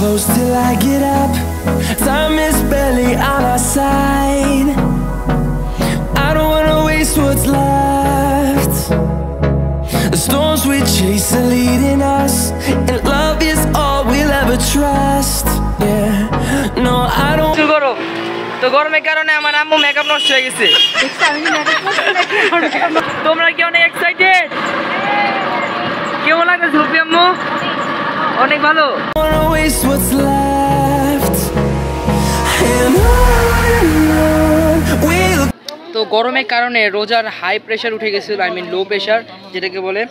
close till I get up. Time is barely on our side. I don't wanna waste what's left. The storms we chase are leading us, and love is all we'll ever trust. Yeah, no, I don't. তো গরমের কারণে আমার আম্মু makeup নষ্ট হয়ে গেছে। তোমরা কি অনেক এক্সাইটেড? কেমন লাগছে সুফি আম্মু? অনেক ভালো। তো গরমের কারণে রোজার হাই প্রেশার উঠে গেছিল, আই মিন লো প্রেশার যেটাকে বলে।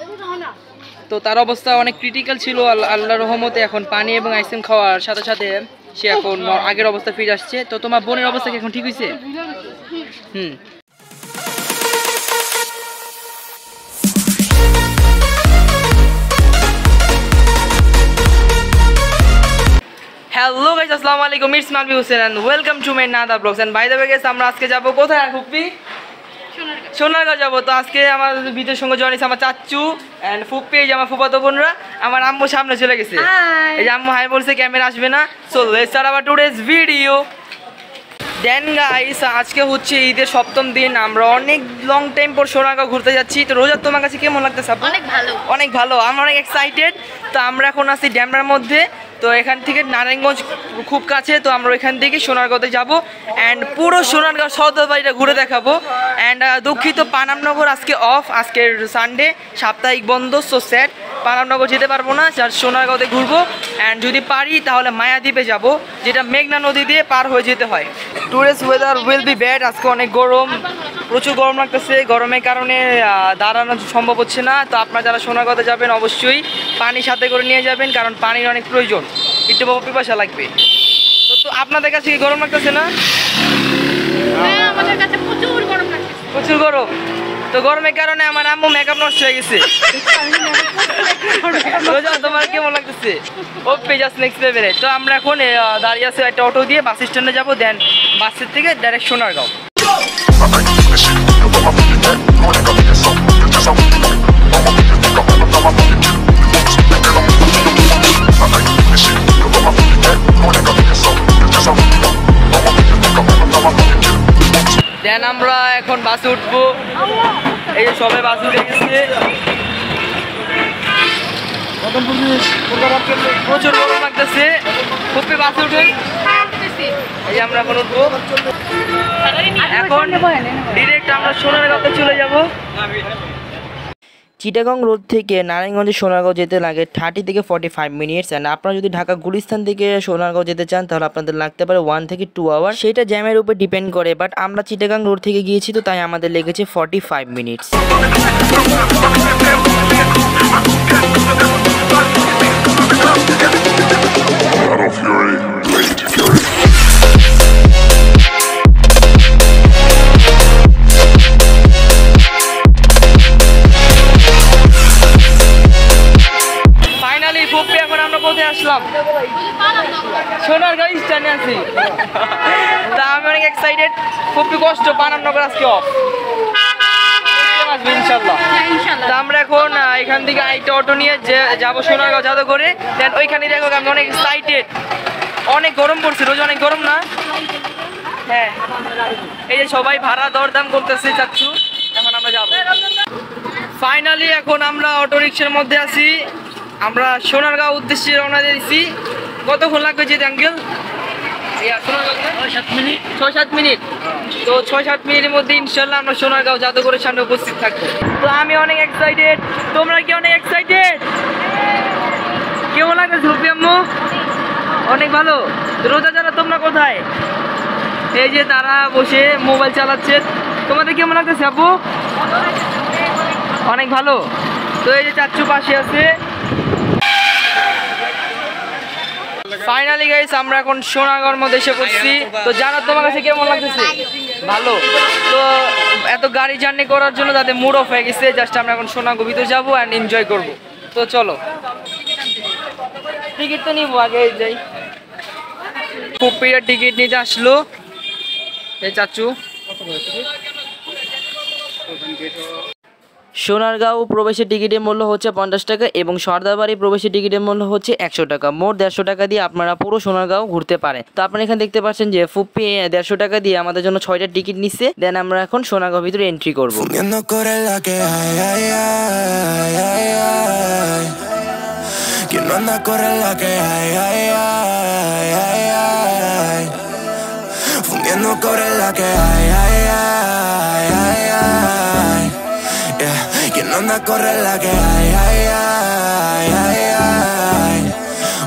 তো তার অবস্থা অনেক ক্রিটিক্যাল ছিল। আল্লাহর রহমতে এখন পানি এবং আইসক্রিম খাওয়ার সাথে সাথে সে এখন আগের অবস্থা ফিরে আসছে। তো তোমার বোনের অবস্থা কি এখন ঠিক হয়েছে? হ্যালো গাইস, আসসালামু আলাইকুম, it's Malbi Hossain and welcome to my Nada vlogs. And by the way guys, আমরা আজকে যাব কোথায় ফুপ্পি? সোনারগাঁও যাবো। তো আজকে আমার ভিডিওর সঙ্গে জয়েন হয়েছে আমার চাচ্চু এন্ড ফুপ্পি, এই যে আমার ফুফাতো বোনরা। আমার আম্মু সামনে চলে গেছে, এই যে আম্মু হাই বলছে, ক্যামেরা আসবে না। So let's start our today's video. Then guys, আজকে হচ্ছে ঈদের সপ্তম দিন। আমরা অনেক লং টাইম পর সোনারগাঁও ঘুরতে যাচ্ছি। তো রোজা তোমার কাছে কেমন লাগতেছে? অনেক ভালো, অনেক ভালো। আমরা অনেক এক্সাইটেড। তো আমরা এখন আছি ড্যামরার মধ্যে। তো এখান থেকে নারায়ণগঞ্জ খুব কাছে। তো আমরা এখান থেকে সোনারগাঁওতে যাব অ্যান্ড পুরো সোনারগাঁও সদর বাড়িটা ঘুরে দেখাবো। অ্যান্ড দুঃখিত, পানামনগর আজকে অফ, আজকের সানডে, সাপ্তাহিক বন্ধ। সো স্যাড, পানামনগর যেতে পারবো না, সোনারগাঁওতে ঘুরবো। অ্যান্ড যদি পারি তাহলে মায়াদ্বীপে যাব, যেটা মেঘনা নদী দিয়ে পার হয়ে যেতে হয়। Today's weather will be bad. আজকে অনেক গরম, প্রচুর গরম লাগতেছে। গরমের কারণে দাঁড়ানো সম্ভব হচ্ছে না। তো আপনারা যারা সোনারগাঁওতে যাবেন অবশ্যই পানি সাথে করে নিয়ে যাবেন, কারণ পানির অনেক প্রয়োজন, একটু পিপাসা লাগবে। তো আপনাদের কাছে কি গরম লাগতেছে না? আমাদের কাছে প্রচুর গরম লাগছে, প্রচুর গরম। তো গরমের কারণে আমার আম্মু মেকআপ নষ্ট হয়ে গেছে। তোমার কেমন লাগতেছে? ওপে জাস্ট নেক্সট লেভেলে। তো আমরা এখন দাঁড়িয়ে আছি একটা অটো দিয়ে বাস স্ট্যান্ডে যাবো, দেন বাসের থেকে ডাইরেক্ট সোনারগাঁও। দেন আমরা এখন বাসে উঠবো। এই যে সবাই বাসে উঠে গেছে। প্রচুর গরম লাগতেছে। খুবই বাসে উঠে এই আমরা এখন উঠবো। এখন ডিরেক্ট আমরা সোনারগাঁওতে চলে যাব। চিটাগং রোড থেকে নারায়ণগঞ্জে সোনারগাঁও যেতে লাগে 30 থেকে 45 মিনিটস। অ্যান্ড আপনারা যদি ঢাকা গুলিস্তান থেকে সোনারগাঁও যেতে চান তাহলে আপনাদের লাগতে পারে 1 থেকে 2 আওয়ার। সেটা জ্যামের উপর ডিপেন্ড করে, বাট আমরা চিটাগং রোড থেকে গিয়েছি, তো তাই আমাদের লেগেছে 45 মিনিটস। সোনারগাঁও স্ট্যান্ডে আছি। তা আমি অনেক এক্সাইটেড। খুবই কষ্ট, পানামনগর আজকে অফ, আসবে ইনশাল্লাহ। তা আমরা এখন এখান থেকে একটা অটো নিয়ে যাবো সোনারগাঁও জাদুঘরে। দেন ওইখানে দেখো আমি অনেক এক্সাইটেড। অনেক গরম পড়ছে, রোজ অনেক গরম না? হ্যাঁ, এই যে সবাই ভাড়া দরদাম করতেছে চাচ্ছু। এখন আমরা যাবো ফাইনালি। এখন আমরা অটো রিক্সার মধ্যে আছি। আমরা সোনারগাঁও উদ্দেশ্যে রওনা দিয়েছি। কতক্ষণ লাগবে যেতে আঙ্কেল? 6-7 মিনিট। তো 6-7 মিনিটের মধ্যে ইনশাল্লাহ আমরা সোনারগাঁও জাদুঘরের সামনে উপস্থিত থাকবো। তো আমি অনেক এক্সাইটেড। তোমরা কি অনেক এক্সাইটেড? কেমন লাগছে সুফি আম্মু? অনেক ভালো। রোজা যারা তোমরা কোথায়? এই যে তারা বসে মোবাইল চালাচ্ছে। তোমাদের কেমন লাগতেছে আপু? অনেক ভালো। তো এই যে চাচ্চু পাশে আছে। ফাইনালি গাইস, আমরা এখন সোনারগাঁওর মধ্যে এসে পড়ছি। তো জানো তোমার কাছে কেমন লাগতেছে? ভালো। তো এত গাড়ি জার্নি করার জন্য তাদের মুড অফ হয়ে গেছে। জাস্ট আমরা এখন সোনারগাঁও ভিতরে যাবো অ্যান্ড এনজয় করবো। তো চলো, টিকিট তো নিবো, আগে যাই। ফুপিয়া টিকিট নিতে আসলো এই চাচু। সোনারগাঁও প্রবেশের টিকিটের মূল্য হচ্ছে 50 টাকা এবং সর্দারবাড়ি প্রবেশের টিকিটের মূল্য হচ্ছে 100 টাকা। মোট 150 টাকা দিয়ে আপনারা পুরো সোনারগাঁও ঘুরতে পারেন। তো আপনারা এখানে দেখতে পাচ্ছেন যে ফুপ্পি 150 টাকা দিয়ে আমাদের জন্য 6টা টিকিট নিচ্ছে। দেন আমরা এখন সোনারগাঁও ভিতরে এন্ট্রি করব। Anda a correr la que hay,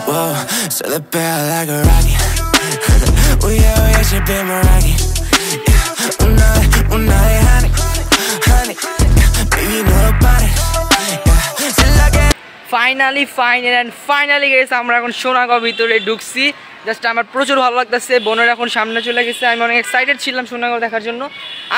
Whoa, se despega like a rocket. Uy, yeah, she be my rocket. Yeah, una de honey, baby, no lo pares. Yeah, se la que. Finally গেছে আমরা এখন সোনারগাঁও ভিতরে ঢুকছি। Just আমার প্রচুর ভালো লাগতেছে। বোনের এখন সামনে চলে গেছে। আমি অনেক এক্সাইটেড ছিলাম সোনারগাঁও দেখার জন্য।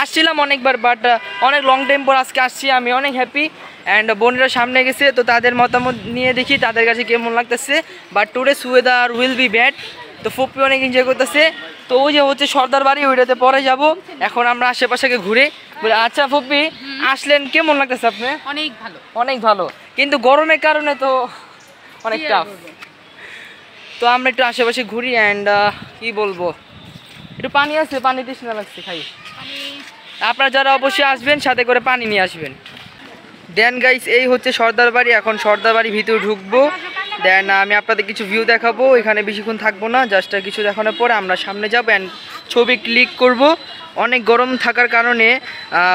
আসছিলাম অনেকবার, বাট অনেক লং টাইম পর আজকে আসছি। আমি অনেক হ্যাপি। অ্যান্ড বোনেরা সামনে গেছে, তো তাদের মতামত নিয়ে দেখি তাদের কাছে কেমন লাগতেছে। But today's weather will be bad. তো ফুপ্পি অনেক এনজয় করতেছে। তো ওই যে হচ্ছে সর্দার বাড়ি, ওইটাতে পরে যাব। এখন আমরা আশেপাশে ঘুরে। আচ্ছা ফুপ্পি, আসলেন, কেমন লাগতেছে আপনি? অনেক ভালো, কিন্তু গরমের কারণে তো অনেক টাফ। তো আমরা একটু আশেপাশে ঘুরি। অ্যান্ড কি বলবো, একটু পানি আছে, পানি তৃষ্ণা লাগছে, খাই। আপনারা যারা অবশ্যই আসবেন সাথে করে পানি নিয়ে আসবেন। দেন গাইস, এই হচ্ছে সর্দার বাড়ি। এখন সর্দার বাড়ির ভিতরে ঢুকবো। দেন আমি আপনাদের কিছু ভিউ দেখাবো। এখানে বেশিক্ষণ থাকবো না, জাস্ট কিছু দেখানোর পরে আমরা সামনে যাবো অ্যান্ড ছবি ক্লিক করব। অনেক গরম থাকার কারণে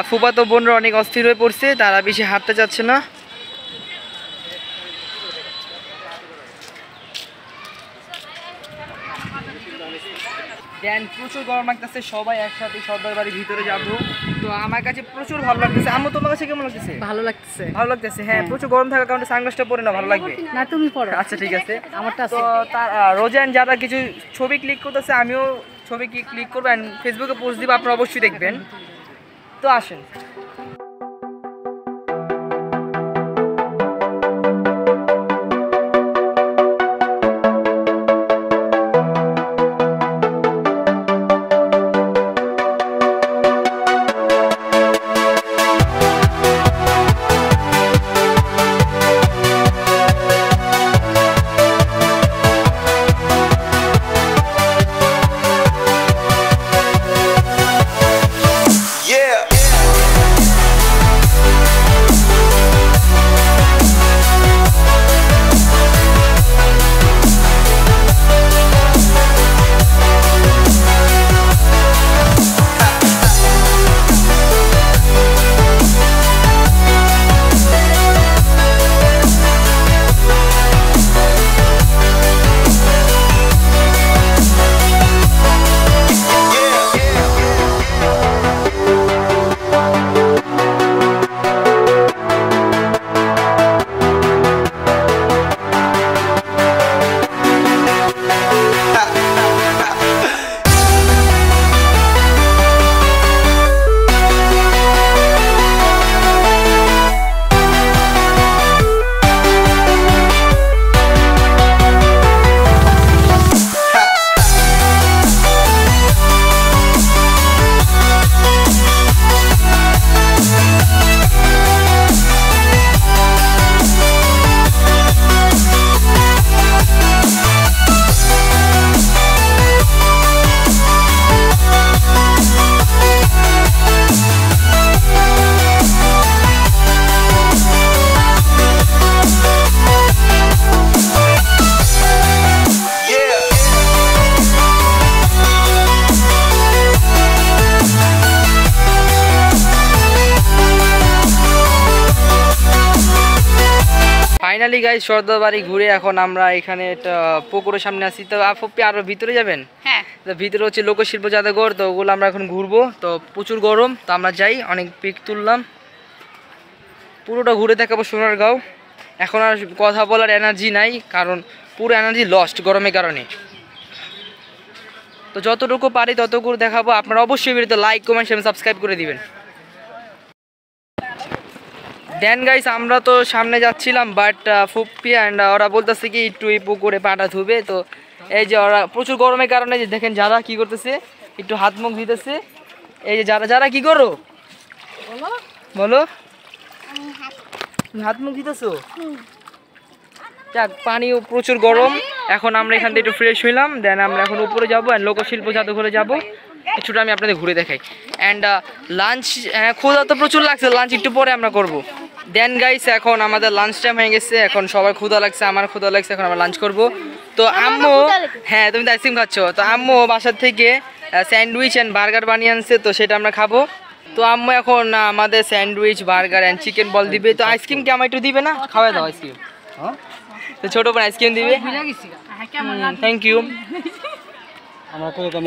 ফুফাতো বোনরা অনেক অস্থির হয়ে পড়ছে, তারা বেশি হাঁটতে চাচ্ছে না। দেন প্রচুর গরম লাগতেছে, সবাই একসাথে সর্দার বাড়ির ভিতরে যাবো। তো আমার কাছে প্রচুর ভালো লাগতেছে। আম্মু, তোমার কাছে কেমন লাগতেছে? ভালো লাগতেছে। হ্যাঁ, প্রচুর গরম থাকার কারণে সানগ্লাসটা পরে না, ভালো লাগবে না, তুমি পরো। আচ্ছা ঠিক আছে। আমারটা তো তার রোজান যারা কিছু ছবি ক্লিক করতেছে, আমিও ছবি ক্লিক করবো অ্যান্ড ফেসবুকে পোস্ট দিব, আপনারা অবশ্যই দেখবেন। তো আসেন। ফাইনালি গাইস, সর্দার বাড়ি ঘুরে এখন আমরা এখানে একটা পুকুরের সামনে আছি। তো আপনি আরো ভিতরে যাবেন? হ্যাঁ, তো ভিতরে হচ্ছে লোকশিল্প জাদুঘর। তো ওগুলো আমরা এখন ঘুরবো। তো প্রচুর গরম, তো আমরা যাই, অনেক পিক তুললাম, পুরোটা ঘুরে দেখাবো সোনারগাঁও। এখন আর কথা বলার এনার্জি নাই, কারণ পুরো এনার্জি লস্ট গরমের কারণে। তো যতটুকু পারি ততটুকু দেখাবো। আপনারা অবশ্যই ভিডিওতে লাইক, কমেন্ট, শেয়ার, সাবস্ক্রাইব করে দিবেন। দেন গাইস, আমরা তো সামনে যাচ্ছিলাম, বাট ফুপ্পি অ্যান্ড ওরা বলতেছে কি একটু এই পুকুরে পাটা ধুবে। তো এই যে ওরা প্রচুর গরমের কারণে যে দেখেন যারা কি করতেছে, একটু হাত মুখ দিতেছে। এই যে যারা কি করো বলো, হাত মুখ দিতেছো? যাক, পানিও প্রচুর গরম। এখন আমরা এখান থেকে একটু ফ্রেশ হইলাম, দেন আমরা এখন উপরে যাবো অ্যান্ড লোকশিল্প জাদুঘরে যাবো। কিছুটা আমি আপনাদের ঘুরে দেখাই। অ্যান্ড লাঞ্চ, ক্ষুধা তো প্রচুর লাগছে, লাঞ্চ একটু পরে আমরা করবো। দেন গাইস, এখন আমাদের লাঞ্চ টাইম হয়ে গেছে, এখন সবার ক্ষুধা লাগছে, আমার ক্ষুধা লাগছে, এখন আমরা লাঞ্চ করবো। তো আম্মু, হ্যাঁ তুমি তো আইসক্রিম খাচ্ছ, তো আম্মু বাসার থেকে স্যান্ডউইচ অ্যান্ড বার্গার বানিয়ে আনছে, তো সেটা আমরা খাবো। তো আম্মু এখন আমাদের স্যান্ডউইচ, বার্গার অ্যান্ড চিকেন বল দিবে। তো আইসক্রিম কি আমার একটু দিবে না? খাওয়াই দাও আইসক্রিম। তো ছোট বোন আইসক্রিম দিবে। Thank you.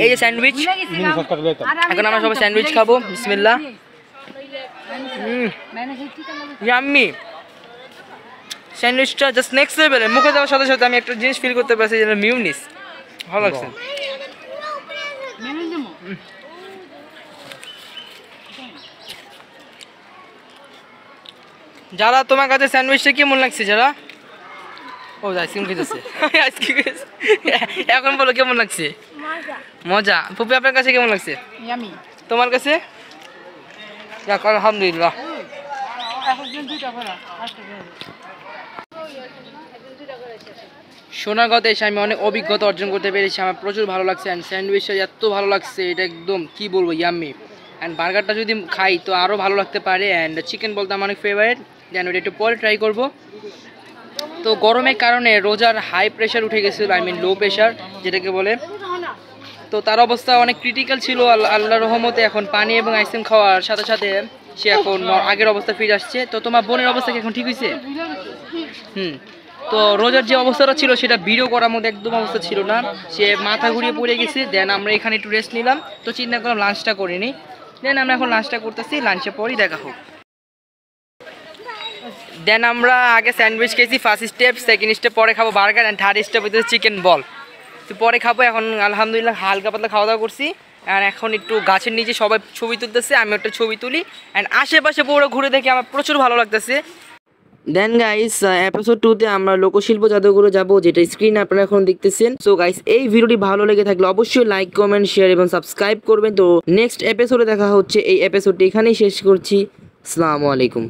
এই যে স্যান্ডউইচ, এখন আমরা সবাই স্যান্ডউইচ খাবো। বিসমিল্লাহ। ইয়াম্মি স্যান্ডউইচটা জাস্ট নেক্সট লেভেল। মুখে দেওয়ার সাথে সাথে আমি একটা জিনিস ফিল করতে পারছি, যেটা মিউনিস। ভালো লাগছে। যারা তোমার কাছে স্যান্ডউইচটা কেমন লাগছে? যারা ও আইসক্রিম খেতেছে, আইসক্রিম খেতেছে, এখন বলো কেমন লাগছে? মজা। ফুপি আপনার কাছে কেমন লাগছে? তোমার কাছে? যাক, আলহামদুলিল্লাহ। সোনারগাঁওতে এসে আমি অনেক অভিজ্ঞতা অর্জন করতে পেরেছি, আমার প্রচুর ভালো লাগছে। অ্যান্ড স্যান্ডউইচটা এত ভালো লাগছে, এটা একদম কি বলবো, ইয়াম্মি। অ্যান্ড বার্গারটা যদি খাই তো আরও ভালো লাগতে পারে। অ্যান্ড চিকেন বলতে আমার অনেক ফেভারিট, দেন ওটা একটু পরে ট্রাই করবো। তো গরমের কারণে রোজার হাই প্রেশার উঠে গেছিলো, আই মিন লো প্রেশার যেটাকে বলে। তো তার অবস্থা অনেক ক্রিটিক্যাল ছিল। আল্লাহর রহমতে এখন পানি এবং আইসক্রিম খাওয়ার সাথে সাথে সে এখন আগের অবস্থা ফিরে আসছে। তো তোমার বোনের অবস্থা কি এখন ঠিক হয়েছে? তো রোজার যে অবস্থাটা ছিল সেটা ভিডিও করার মধ্যে একদম অবস্থা ছিল না, সে মাথা ঘুরিয়ে পড়ে গেছে। দেন আমরা এখানে একটু রেস্ট নিলাম, তো চিন্তা করলাম লাঞ্চটা করিনি। দেন আমরা এখন লাঞ্চটা করতেছি, লাঞ্চের পরই দেখা হোক। দেন আমরা আগে স্যান্ডউইচ খেয়েছি, ফার্স্ট স্টেপ, সেকেন্ড স্টেপ পরে খাবো বার্গার, অ্যান্ড থার্ড স্টেপ হচ্ছে চিকেন বল। তো পরে খাবো। এখন আলহামদুলিল্লাহ হালকা পাতলা খাওয়া দাওয়া করছি, আর এখন একটু গাছের নিচে সবাই ছবি তুলতেছে, আমি একটা ছবি তুলি। অ্যান্ড আশেপাশে পুরো ঘুরে দেখে আমার প্রচুর ভালো লাগতেছে। দেন গাইস, এপিসোড 2-তে আমরা লোকশিল্প জাদুঘরে যাব, যেটা স্ক্রিন আপনারা এখন দেখতেছেন। সো গাইস, এই ভিডিওটি ভালো লেগে থাকলে অবশ্যই লাইক, কমেন্ট, শেয়ার এবং সাবস্ক্রাইব করবেন। তো নেক্সট এপিসোডে দেখা হচ্ছে। এই এপিসোডটি এখানেই শেষ করছি। আসসালামু আলাইকুম।